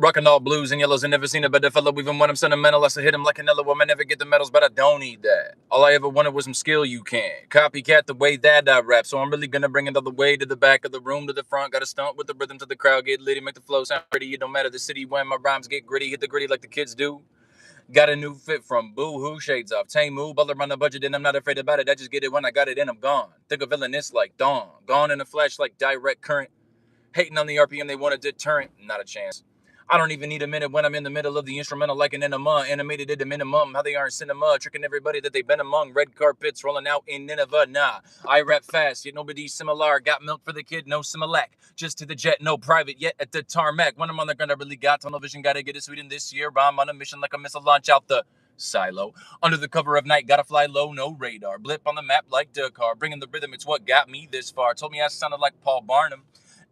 Rocking all blues and yellows and never seen a better fellow. Even when I'm sentimental, I still hit him like another woman. Never get the medals, but I don't need that. All I ever wanted was some skill you can. Copycat the way that I rap. So I'm really gonna bring it all the way to the back of the room, to the front. Gotta stomp with the rhythm to the crowd. Get litty, make the flow sound pretty. It don't matter the city when my rhymes get gritty. Hit the gritty like the kids do. Got a new fit from Boo-Hoo, shades off. Tame move, butler on the budget, and I'm not afraid about it. I just get it when I got it, and I'm gone. Think of villainous like Dawn. Gone in a flash like direct current. Hating on the RPM, they want a deterrent. Not a chance. I don't even need a minute when I'm in the middle of the instrumental like an enema. Animated at the minimum, how they are in cinema. Tricking everybody that they've been among. Red carpets rolling out in Nineveh. Nah, I rap fast, yet nobody's similar. Got milk for the kid, no Similac. Just to the jet, no private yet at the tarmac. When I'm on the ground, I really got tunnel vision. Gotta get it Sweden this year. I'm on a mission like a missile launch out the silo. Under the cover of night, gotta fly low, no radar. Blip on the map like Dakar. Bringing the rhythm, it's what got me this far. Told me I sounded like Paul Barnum.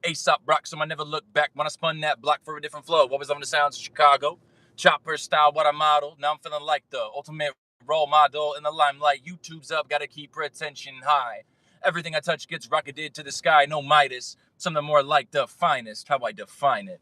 Aesop Brock, so I never looked back when I spun that block for a different flow. What was on the sounds of Chicago? Chopper style, what I modeled. Now I'm feeling like the ultimate role model in the limelight. YouTube's up, gotta keep retention high. Everything I touch gets rocketed to the sky, no Midas. Something more like the finest, how I define it.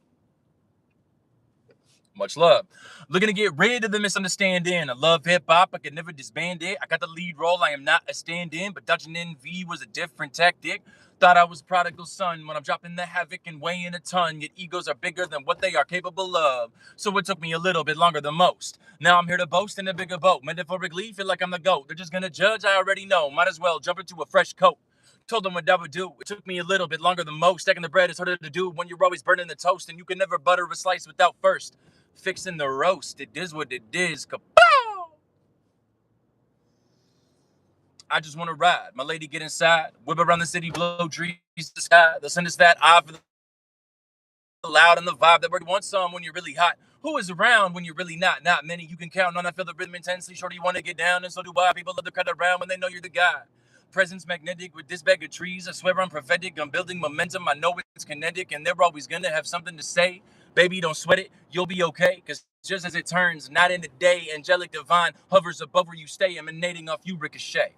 Much love. Looking to get rid of the misunderstanding. I love hip-hop, I can never disband it. I got the lead role, I am not a stand-in, but dodging NV was a different tactic. Thought I was prodigal son when I'm dropping the havoc and weighing a ton. Yet egos are bigger than what they are capable of. So it took me a little bit longer than most. Now I'm here to boast in a bigger boat. Metaphorically, feel like I'm the GOAT. They're just gonna judge, I already know. Might as well jump into a fresh coat. Told them what I would do. It took me a little bit longer than most. Stacking the bread is harder to do when you're always burning the toast. And you can never butter a slice without first fixing the roast. It is what it is. Kapow! I just want to ride. My lady get inside. Whip around the city, blow trees to the sky. They'll send us that eye for the loud and the vibe that we want some when you're really hot. Who is around when you're really not? Not many you can count on. I feel the rhythm intensely. Shorty, you want to get down, and so do I. People love to cut around when they know you're the guy. Presence magnetic with this bag of trees. I swear I'm prophetic. I'm building momentum. I know it's kinetic, and they're always gonna have something to say. Baby, don't sweat it. You'll be okay. Cause just as it turns, not in the day, angelic divine hovers above where you stay, emanating off you, ricochet.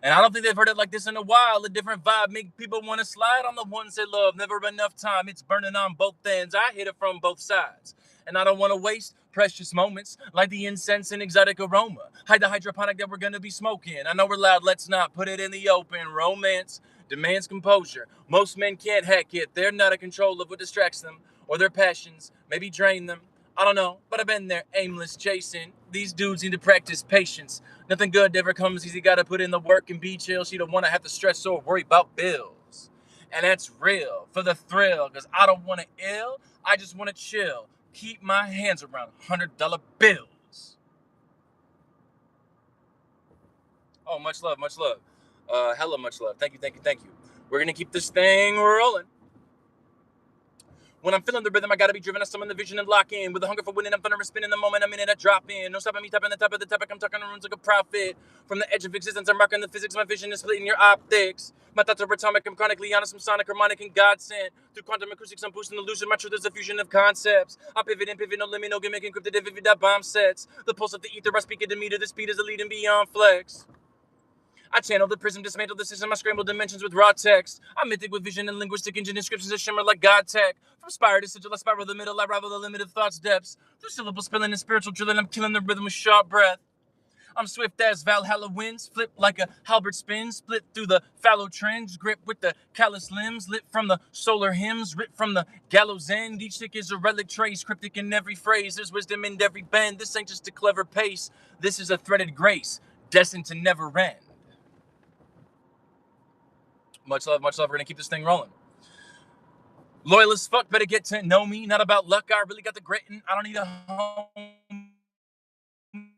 And I don't think they've heard it like this in a while. A different vibe make people want to slide on the ones they love. Never enough time. It's burning on both ends. I hit it from both sides. And I don't want to waste precious moments like the incense and exotic aroma. Hide the hydroponic that we're going to be smoking. I know we're loud. Let's not put it in the open. Romance demands composure. Most men can't hack it. They're not in control of what distracts them or their passions. Maybe drain them. I don't know, but I've been there, aimless, chasing. These dudes need to practice patience. Nothing good ever comes easy, gotta put in the work and be chill. She don't wanna have to stress or worry about bills. And that's real, for the thrill, cause I don't wanna ill, I just wanna chill. Keep my hands around $100 bills. Oh, much love, much love. Hella much love. Thank you, thank you, thank you. We're gonna keep this thing rolling. When I'm feeling the rhythm, I gotta be driven. I summon the vision and lock in. With the hunger for winning, I'm thunder and spinning the moment I'm in it, I drop in. No stopping me, tapping the top of the topic. I'm talking runes like a prophet. From the edge of existence, I'm rocking the physics. My vision is splitting your optics. My thoughts are atomic. I'm chronically honest. I'm sonic, harmonic, and God sent. Through quantum acoustics, I'm boosting the lucid. My truth is a fusion of concepts. I pivot and pivot, no limit, no gimmick, encrypted, vivid, that bomb sets. The pulse of the ether, I speak it to meter. The speed is the lead and beyond flex. I channel the prism, dismantle the system. I scramble dimensions with raw text. I'm mythic with vision and linguistic engine inscriptions that shimmer like God tech. From spire to sigil, I spiral the middle. I rival the limit of thought's depths. Through syllable spilling and spiritual drilling, I'm killing the rhythm with sharp breath. I'm swift as Valhalla winds, flip like a halberd spin, split through the fallow trends, grip with the callous limbs, lit from the solar hymns, ripped from the gallows end. Each stick is a relic trace, cryptic in every phrase. There's wisdom in every bend. This ain't just a clever pace. This is a threaded grace, destined to never end. Much love, much love. We're gonna keep this thing rolling. Loyal as fuck, better get to know me. Not about luck, I really got the grit and I don't need a home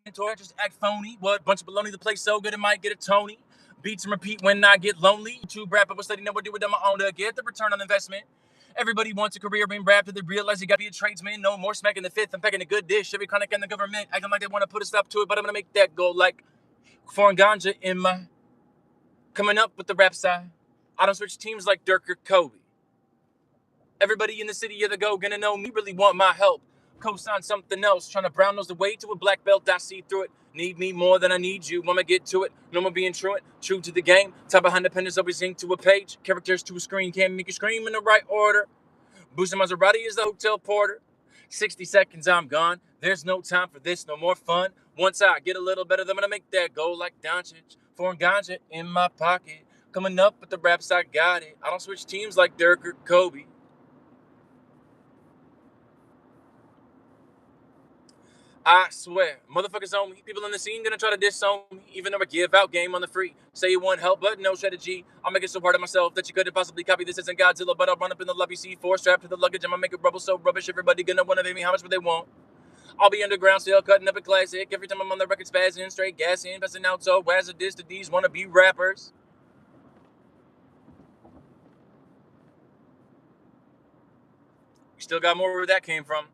mentor. Just act phony. What? Bunch of baloney, the place so good it might get a Tony. Beats and repeat when I get lonely. YouTube rap, I was studying, never do it on my own to get the return on investment. Everybody wants a career in rap till they realize you gotta be a tradesman. No more smacking the fifth. I'm packing a good dish. Every chronic in the government acting like they want to put a stop to it, but I'm gonna make that go like foreign ganja in my coming up with the rap side. I don't switch teams like Dirk or Kobe. Everybody in the city of the go gonna know me, really want my help. Co-sign something else, trying to brown nose the way to a black belt. I see through it. Need me more than I need you. Wanna get to it? No more being truant. True to the game. Top behind the pen is always ink to a page. Characters to a screen can't make you scream in the right order. Boosting Maserati is the hotel porter. 60 seconds, I'm gone. There's no time for this, no more fun. Once I get a little better, I'm gonna make that go like Doncic. Foreign ganja in my pocket. Coming up with the raps, I got it. I don't switch teams like Dirk or Kobe. I swear, motherfuckers on me. People in the scene gonna try to disown me, even though I give out game on the free. Say you want help, but no strategy. I'll make it so hard on myself that you couldn't possibly copy. This isn't Godzilla, but I'll run up in the lobby, C4 strapped to the luggage. I'ma make it rubble so rubbish. Everybody gonna wanna pay me how much would they want. I'll be underground still cutting up a classic. Every time I'm on the record, spazzing, straight gassing, passing out so as a diss to these wannabe rappers. We still got more where that came from.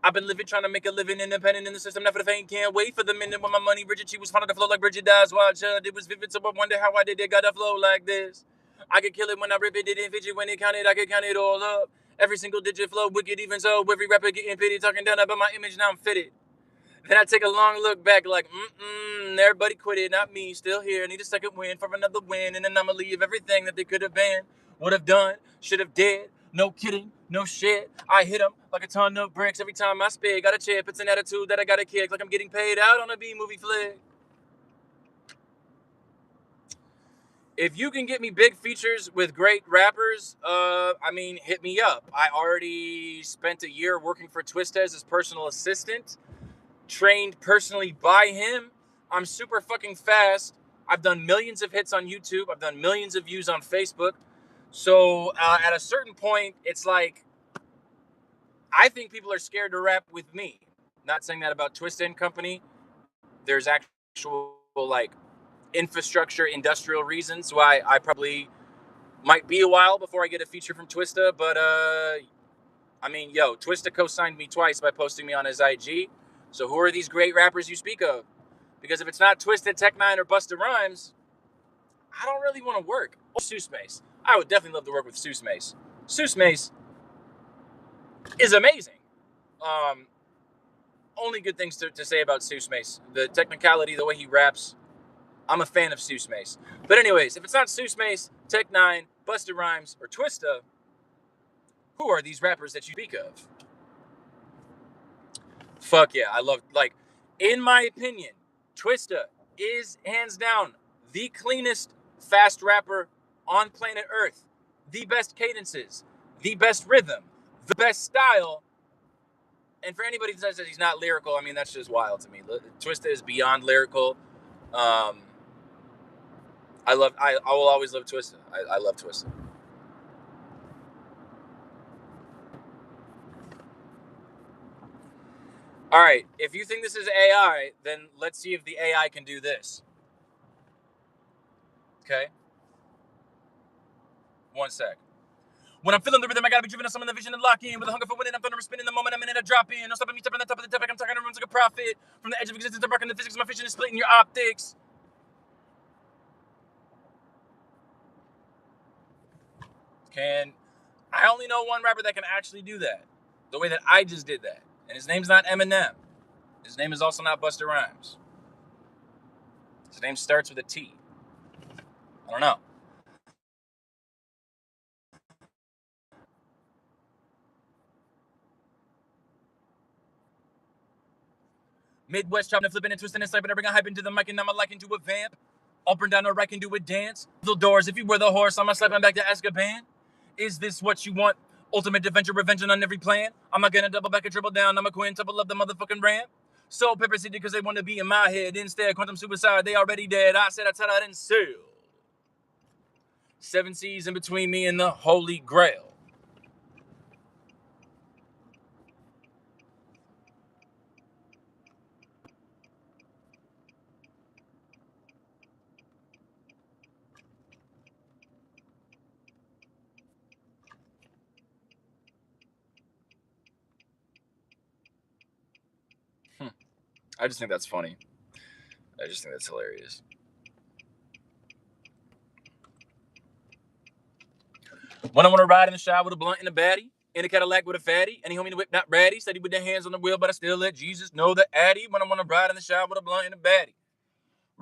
I've been living, trying to make a living independent in the system. Not for the faint, can't wait for the minute when my money Bridget, she was fond of the flow like Bridget dies. Watch it was vivid, so I wonder how I did it. Got a flow like this. I could kill it when I rip it, didn't fidget when it counted. I could count it all up. Every single digit flow, wicked even so. Every rapper getting pity, talking down about my image, now I'm fitted. Then I take a long look back like, everybody quit it, not me, still here. Need a second win for another win, and then I'ma leave everything that they could have been, would have done, should have did. No kidding, no shit. I hit them like a ton of bricks every time I spit. Got a chip, it's an attitude that I gotta kick, like I'm getting paid out on a B-movie flick. If you can get me big features with great rappers, hit me up. I already spent a year working for Twista as his personal assistant, trained personally by him. I'm super fucking fast. I've done millions of hits on YouTube. I've done millions of views on Facebook. So at a certain point, it's like, I think people are scared to rap with me. Not saying that about Twista and Company. There's actual like infrastructure, industrial reasons why I probably might be a while before I get a feature from Twista. But Twista co-signed me twice by posting me on his IG. So who are these great rappers you speak of? Because if it's not Twisted, Tech9, or Busta Rhymes, I don't really want to work. Or Seuss Mace. I would definitely love to work with Seuss Mace. Seuss Mace is amazing. Only good things to say about Seuss Mace. The technicality, the way he raps. I'm a fan of Seuss Mace. But anyways, if it's not Seuss Mace, Tech9, Busta Rhymes, or Twista, who are these rappers that you speak of? Fuck yeah, I love, in my opinion, Twista is hands down the cleanest fast rapper on planet Earth. The best cadences, the best rhythm, the best style. And for anybody that says that he's not lyrical, that's just wild to me. Twista is beyond lyrical. I will always love Twista. I love Twista. All right, if you think this is AI, then let's see if the AI can do this. Okay? One sec. When I'm feeling the rhythm, I gotta be driven to summon the vision and lock in. With a hunger for winning, I'm thunder spinning the moment I'm in, I drop in. No stopping me, stepping on top of the topic. I'm talking to rooms like a prophet. From the edge of existence, I'm rocking the physics. My vision is splitting your optics. I only know one rapper that can actually do that. The way that I just did that. And his name's not Eminem. His name is also not Busta Rhymes. His name starts with a T. I don't know. Midwest chopping and flipping and twisting and sniping. I bring a hype into the mic and I'm a like into a vamp. I'll burn down a rack and do a dance. Little doors, if you were the horse, I'm gonna slap him back to Azkaban. Is this what you want? Ultimate adventure, revenge on every plan. I'm not gonna double back and triple down. I'm a quintuple of the motherfucking ramp. Soul Pepper City because they want to be in my head. Instead, quantum suicide, they already dead. I said I didn't sell. 7 seas in between me and the Holy Grail. I just think that's funny. I just think that's hilarious. When I want to ride in the shower with a blunt and a baddie, in a Cadillac with a fatty, and he homie to whip not ratty, steady with their hands on the wheel, but I still let Jesus know the addy. When I want to ride in the shower with a blunt and a baddie,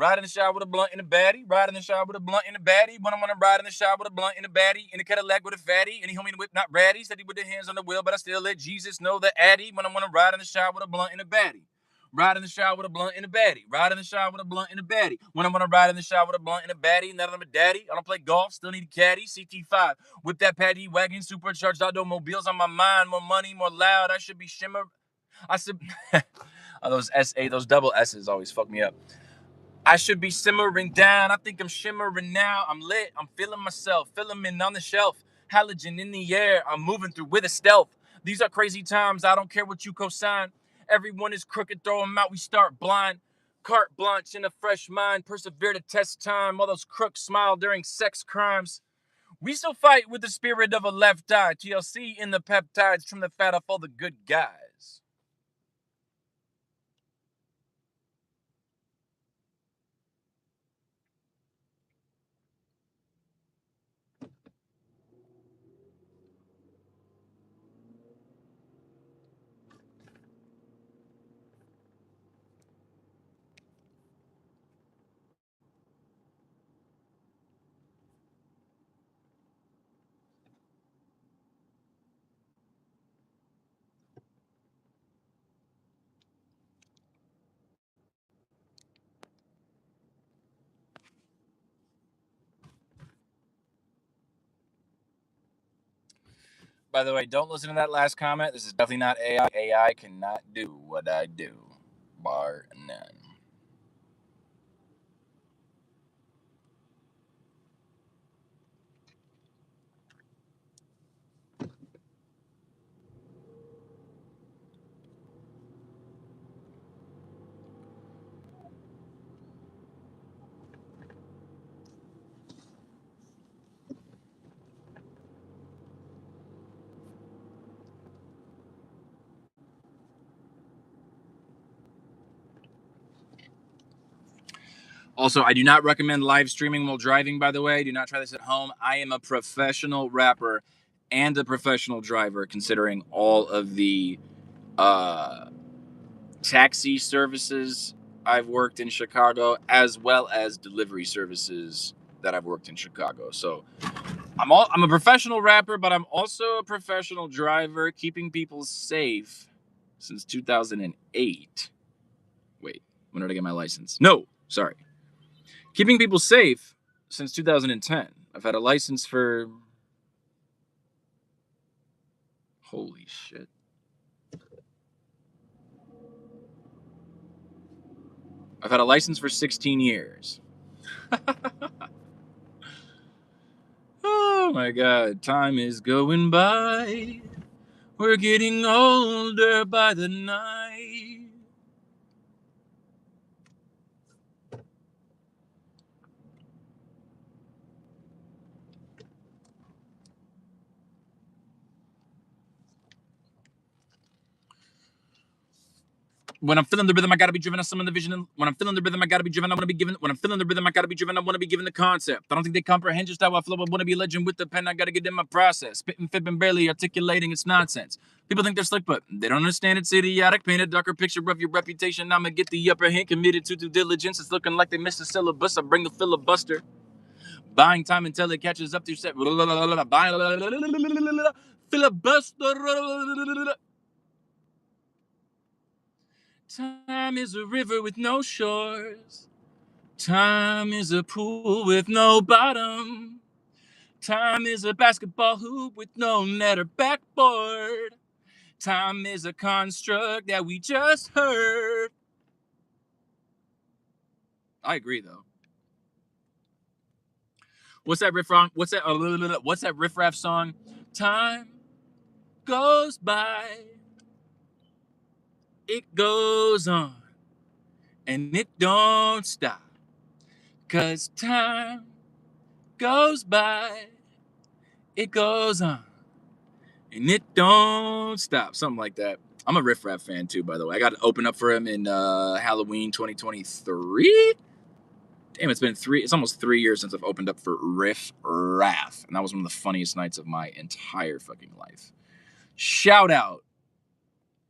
Ride in the shower with a blunt and a baddie. Ride in the shower with a blunt and a baddie. When I wanna ride in the shower with a blunt and a baddie. In a Cadillac with a fatty. And he homie in the whip, not ratty. Steady with the hands on the wheel, but I still let Jesus know the addy. When I wanna ride in the shower with a blunt and a baddie. Ride in the shower with a blunt and a baddie. Ride in the shower with a blunt and a baddie. When I wanna ride in the shower with a blunt and a baddie. Now that I'm a daddy, I don't play golf, still need a caddy. CT5, whip that paddy wagon, supercharged automobiles on my mind. More money, more loud. I should be shimmer. I should. Those those double S's always fuck me up. I should be simmering down. I think I'm shimmering now. I'm lit. I'm feeling myself. Filament on the shelf. Halogen in the air. I'm moving through with a stealth. These are crazy times. I don't care what you cosign. Everyone is crooked. Throw them out. We start blind. Carte blanche in a fresh mind. Persevere to test time. All those crooks smile during sex crimes. We still fight with the spirit of a left eye. TLC in the peptides. Trim the fat off all the good guys. By the way, don't listen to that last comment. This is definitely not AI. AI cannot do what I do. Bar none. Also, I do not recommend live streaming while driving, by the way. Do not try this at home. I am a professional rapper and a professional driver, considering all of the taxi services I've worked in Chicago, as well as delivery services that I've worked in Chicago. So I'm a professional rapper, but I'm also a professional driver, keeping people safe since 2008. Wait, when did I get my license? No, sorry. Keeping people safe since 2010. I've had a license for... Holy shit. I've had a license for 16 years. Oh my god, time is going by. We're getting older by the night. When I'm feeling the rhythm, I gotta be driven. I summon the vision. When I'm feeling the rhythm, I gotta be driven. I wanna be given. When I'm feeling the rhythm, I gotta be driven. I wanna be given the concept. I don't think they comprehend just how I flow. I wanna be a legend with the pen. I gotta get in my process. Spitting, fibbing, barely articulating. It's nonsense. People think they're slick, but they don't understand it's idiotic. Paint a darker picture of your reputation. I'ma get the upper hand. Committed to due diligence. It's looking like they missed the syllabus. I bring the filibuster. Buying time until it catches up to your set. Filibuster. Time is a river with no shores. Time is a pool with no bottom. Time is a basketball hoop with no net or backboard. Time is a construct that we just heard. I agree, though. What's that riff wrong? What's that riff raff song? Time goes by. It goes on. And it don't stop. 'Cause time goes by. It goes on. And it don't stop. Something like that. I'm a Riff Raff fan too, by the way. I got to open up for him in Halloween 2023. Damn, it's almost 3 years since I've opened up for Riff Raff. And that was one of the funniest nights of my entire fucking life. Shout out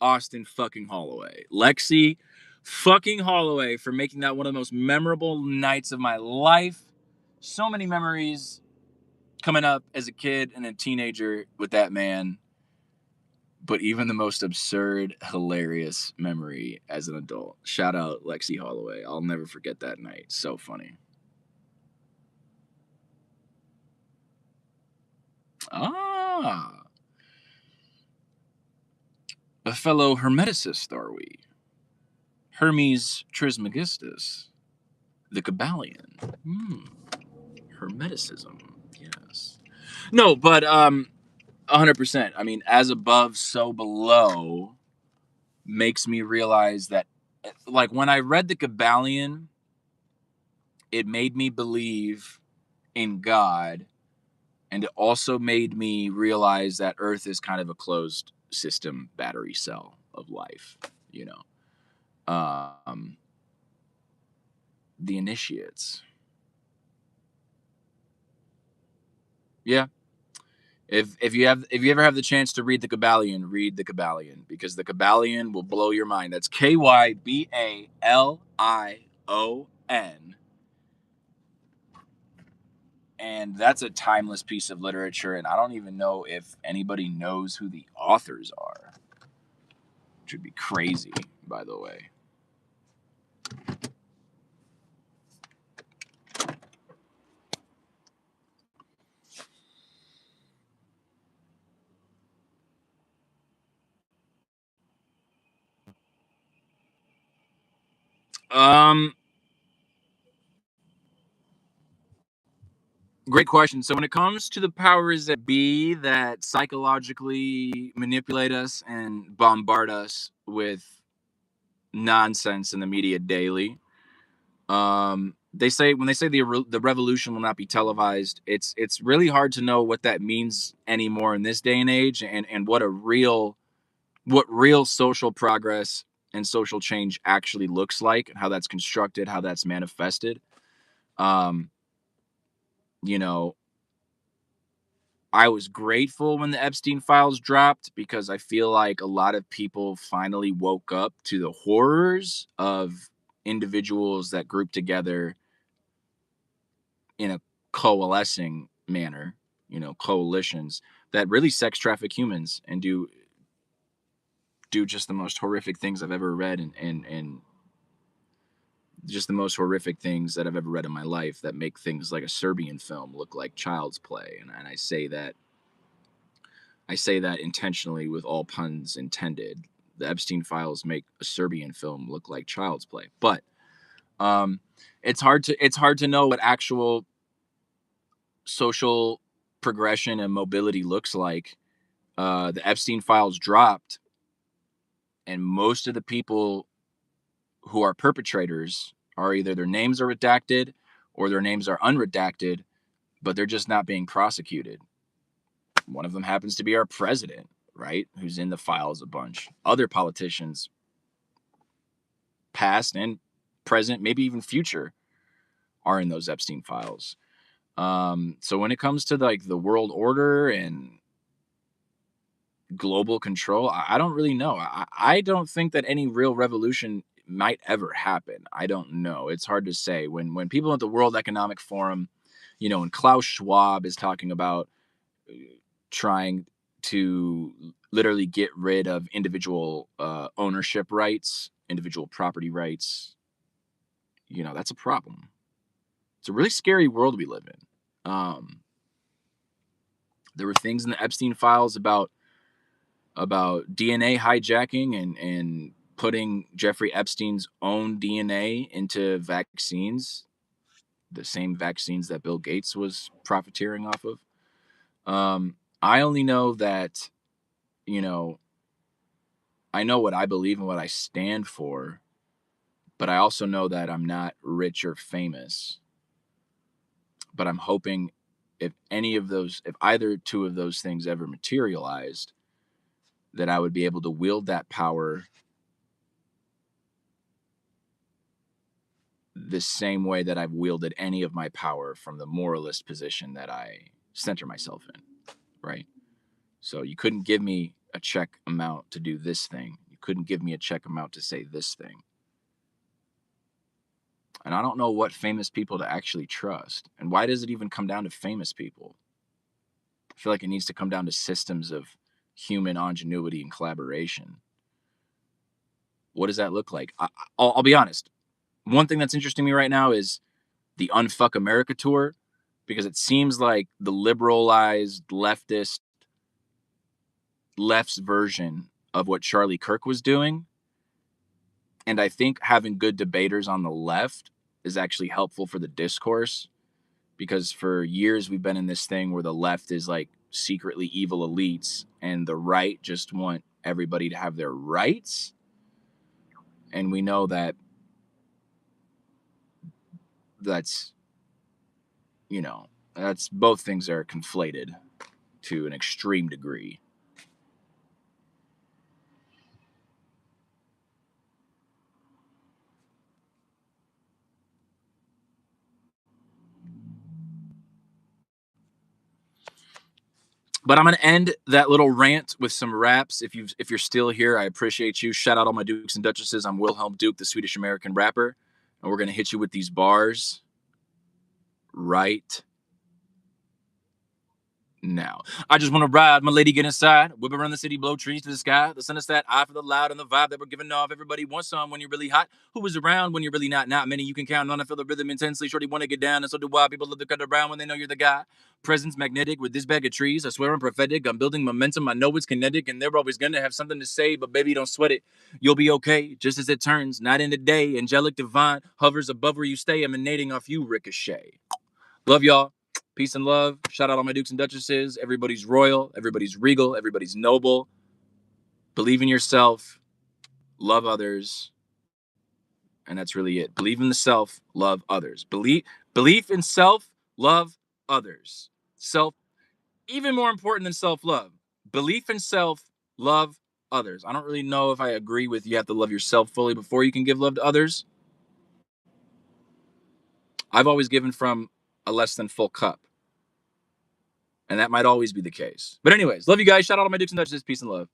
Austin fucking Holloway. Lexi, fucking Holloway for making that one of the most memorable nights of my life. So many memories coming up as a kid and a teenager with that man. But even the most absurd, hilarious memory as an adult. Shout out Lexi Holloway. I'll never forget that night. So funny. Ah, a fellow Hermeticist, are we? Hermes Trismegistus, the Kabbalion. Hermeticism, yes. No, but 100%. I mean, as above, so below makes me realize that, like, when I read the Kabbalion, it made me believe in God, and it also made me realize that Earth is kind of a closed system battery cell of life, you know. The initiates. Yeah. If you ever have the chance to read the Kabbalion, because the Kabbalion will blow your mind. That's Kybalion, and that's a timeless piece of literature. And I don't even know if anybody knows who the authors are, which would be crazy, by the way. Um, Great question. So when it comes to the powers that be that psychologically manipulate us and bombard us with nonsense in the media daily, they say when they say the revolution will not be televised, it's really hard to know what that means anymore in this day and age, and what real social progress and social change actually looks like, and how that's constructed, how that's manifested. Um, you know, I was grateful when the Epstein files dropped, because I feel like a lot of people finally woke up to the horrors of individuals that group together in a coalescing manner, coalitions that really sex traffic humans and do just the most horrific things I've ever read, and just the most horrific things that I've ever read in my life, that make things like a Serbian film look like child's play. And I say that intentionally, with all puns intended. The Epstein files make a Serbian film look like child's play. But um, it's hard to know what actual social progression and mobility looks like. The Epstein files dropped, and most of the people who are perpetrators are either their names are redacted or their names are unredacted, but they're just not being prosecuted. One of them happens to be our president, right? Who's in the files a bunch. Other politicians, past and present, maybe even future, are in those Epstein files. So when it comes to like the world order and global control, I don't really know. I don't think that any real revolution might ever happen. I don't know. It's hard to say. When people at the World Economic Forum, and Klaus Schwab is talking about trying to literally get rid of individual ownership rights, individual property rights, that's a problem. It's a really scary world we live in. There were things in the Epstein files about DNA hijacking and putting Jeffrey Epstein's own DNA into vaccines, the same vaccines that Bill Gates was profiteering off of. I only know that, I know what I believe and what I stand for, but I also know that I'm not rich or famous. But I'm hoping, if either two of those things ever materialized, that I would be able to wield that power the same way that I've wielded any of my power from the moralist position that I center myself in, right? So you couldn't give me a check amount to do this thing. You couldn't give me a check amount to say this thing. And I don't know what famous people to actually trust. And why does it even come down to famous people? I feel like it needs to come down to systems of human ingenuity and collaboration. What does that look like? I'll be honest. One thing that's interesting to me right now is the Unfuck America tour, because it seems like the liberalized leftist left's version of what Charlie Kirk was doing. And I think having good debaters on the left is actually helpful for the discourse, because for years we've been in this thing where the left is like secretly evil elites and the right just want everybody to have their rights. And we know that that's both things are conflated to an extreme degree. But I'm gonna end that little rant with some raps. If you're still here, I appreciate you. Shout out all my Dukes and Duchesses. I'm Wilhelm Duke, the Swedish American rapper, and we're gonna hit you with these bars right now. I just want to ride, my lady, get inside. Whip around the city, blow trees to the sky. The sun is that eye for the loud and the vibe that we're giving off. Everybody wants some when you're really hot. Who is around when you're really not? Not many you can count on. I feel the rhythm intensely. Shorty want to get down, and so do I. People love to cut around when they know you're the guy. Presence magnetic with this bag of trees. I swear I'm prophetic. I'm building momentum. I know it's kinetic, and they're always gonna have something to say. But baby, don't sweat it. You'll be okay, just as it turns. Not in the day. Angelic divine hovers above where you stay, emanating off you, ricochet. Love y'all. Peace and love. Shout out all my Dukes and Duchesses. Everybody's royal. Everybody's regal. Everybody's noble. Believe in yourself. Love others. And that's really it. Believe in the self. Love others. Belief in self. Love others. Self, even more important than self-love. Belief in self. Love others. I don't really know if I agree with you have to love yourself fully before you can give love to others. I've always given from a less than full cup. And that might always be the case. But anyways, love you guys. Shout out all my Dukes and Duchesses. Peace and love.